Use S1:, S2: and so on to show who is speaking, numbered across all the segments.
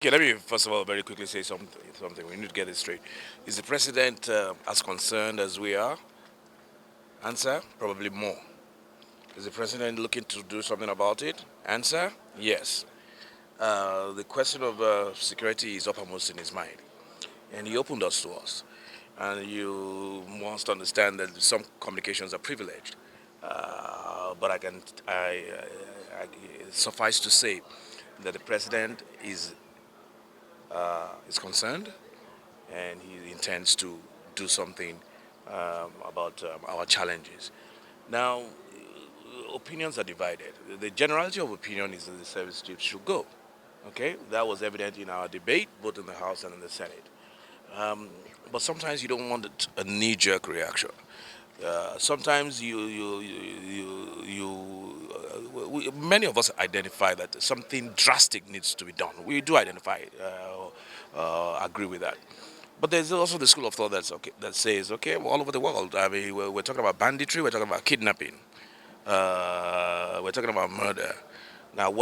S1: Okay, let me first of all very quickly say something. We need to get this straight. Is the president as concerned as we are? Answer: probably more. Is the president looking to do something about it? Answer: yes. The question of security is uppermost in his mind, and he opened us to us. And you must understand that some communications are privileged. But I suffice to say that the president is concerned, and he intends to do something about our challenges. Now, opinions are divided. The generality of opinion is that the service chief should go. Okay, that was evident in our debate, both in the House and in the Senate. Um, but sometimes you don't want a knee-jerk reaction. Sometimes many of us identify that something drastic needs to be done. We do identify, agree with that. But there's also the school of thought that says, okay, well, all over the world. I mean, we're talking about banditry, we're talking about kidnapping, we're talking about murder. Now,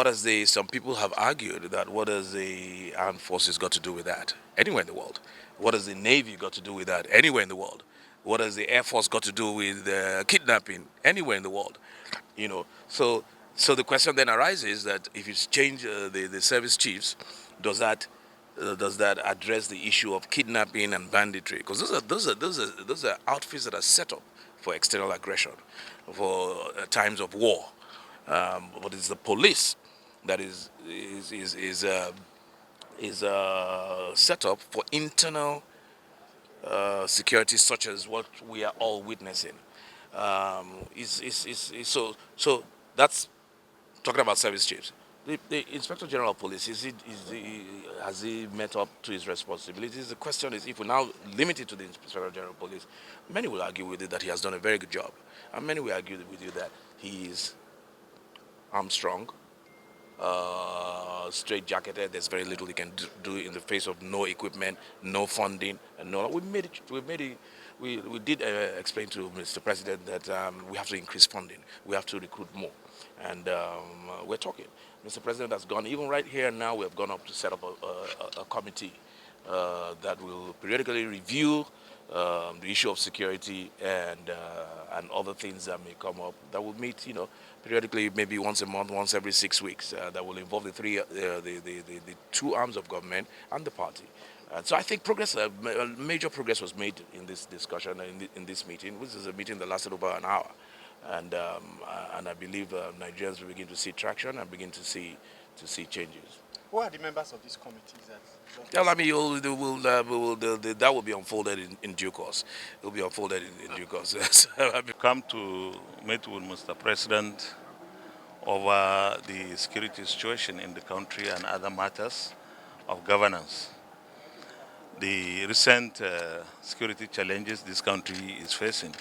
S1: some people have argued that what does the armed forces got to do with that? Anywhere in the world. What does the Navy got to do with that? Anywhere in the world. What does the Air Force got to do with kidnapping? Anywhere in the world. So the question then arises that if you change the service chiefs, does that address the issue of kidnapping and banditry? Because those are outfits that are set up for external aggression, for times of war. But it's the police that is set up for internal security, such as what we are all witnessing. So that's talking about service chiefs. The Inspector General of Police, has he met up to his responsibilities? The question is, if we now limit it to the Inspector General of Police, many will argue with it that he has done a very good job. And many will argue with you that he is Armstrong, straight jacketed. There's very little he can do in the face of no equipment, no funding, and no. We made it. We made it. We did explain to Mr. President that we have to increase funding. We have to recruit more, and we're talking. Mr. President has gone even right here now. We have gone up to set up a committee that will periodically review the issue of security and other things that may come up. That will meet, periodically, maybe once a month, once every 6 weeks. That will involve the two arms of government and the party. So I think major progress was made in this discussion, in this meeting, which is a meeting that lasted over an hour. And I believe Nigerians will begin to see traction and begin to see changes.
S2: Who are the members of this committee that?
S1: Yeah, I mean, that will be unfolded in due course. It will be unfolded in due course.
S3: Come to meet with Mr. President over the security situation in the country and other matters of governance. The recent security challenges this country is facing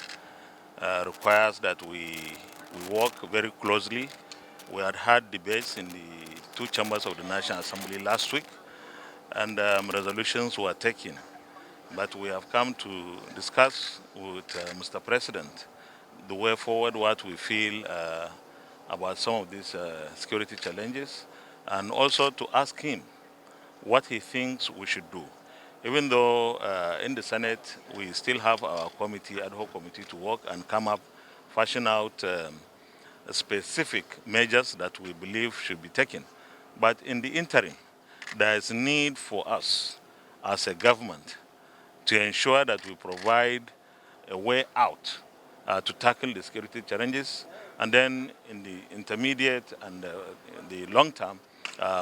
S3: requires that we work very closely. We had debates in the two chambers of the National Assembly last week, and resolutions were taken. But we have come to discuss with Mr. President the way forward, what we feel about some of these security challenges, and also to ask him what he thinks we should do. Even though in the Senate we still have our committee, ad hoc committee, to work and come up, fashion out specific measures that we believe should be taken. But in the interim, there is need for us as a government to ensure that we provide a way out to tackle the security challenges. And then in the intermediate and in the long term,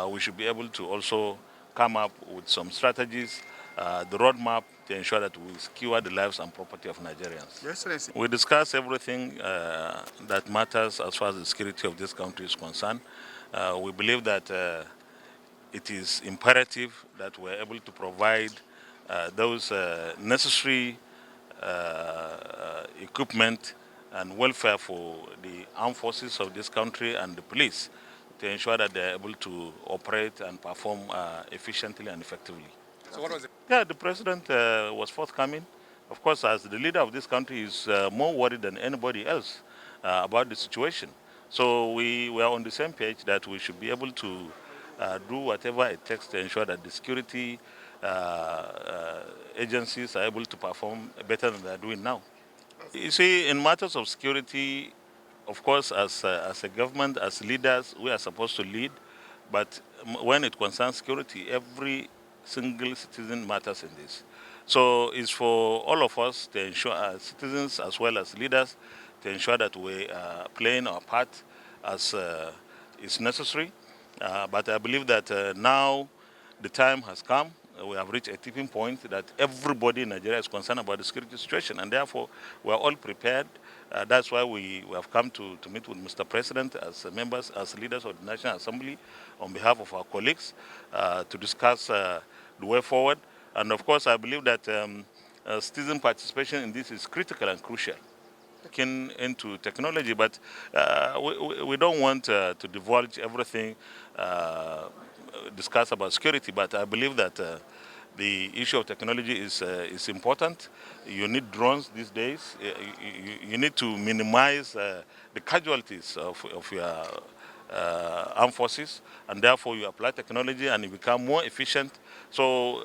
S3: we should be able to also come up with some strategies, the roadmap to ensure that we secure the lives and property of Nigerians.
S2: Your Excellency.
S3: We discuss everything that matters as far as the security of this country is concerned. We believe that it is imperative that we're able to provide those necessary equipment and welfare for the armed forces of this country and the police to ensure that they're able to operate and perform efficiently and effectively.
S2: So what was it?
S3: Yeah, the president was forthcoming. Of course, as the leader of this country, is more worried than anybody else about the situation. So we were on the same page that we should be able to do whatever it takes to ensure that the security agencies are able to perform better than they're doing now. You see, in matters of security, of course, as a government, as leaders, we are supposed to lead. But when it concerns security, every single citizen matters in this. So it's for all of us to ensure, citizens as well as leaders, to ensure that we are playing our part as is necessary. But I believe that now the time has come. We have reached a tipping point that everybody in Nigeria is concerned about the security situation, and therefore we are all prepared. That's why we have come to meet with Mr. President as members, as leaders of the National Assembly, on behalf of our colleagues, to discuss the way forward. And of course, I believe that citizen participation in this is critical and crucial. Looking into technology, but we don't want to divulge everything, discuss about security, but I believe that the issue of technology is important. You need drones these days. You need to minimize the casualties of your armed forces, and therefore you apply technology and you become more efficient. So,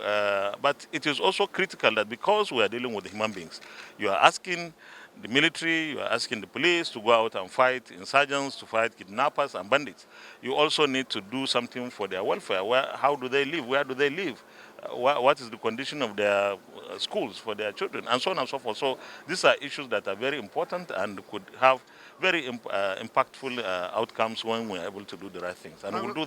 S3: but it is also critical that because we are dealing with human beings, you are asking the military, you are asking the police to go out and fight insurgents, to fight kidnappers and bandits. You also need to do something for their welfare. How do they live? Where do they live? What is the condition of their schools for their children, and so on and so forth. So these are issues that are very important and could have very impactful outcomes when we're able to do the right things, and we'll do that.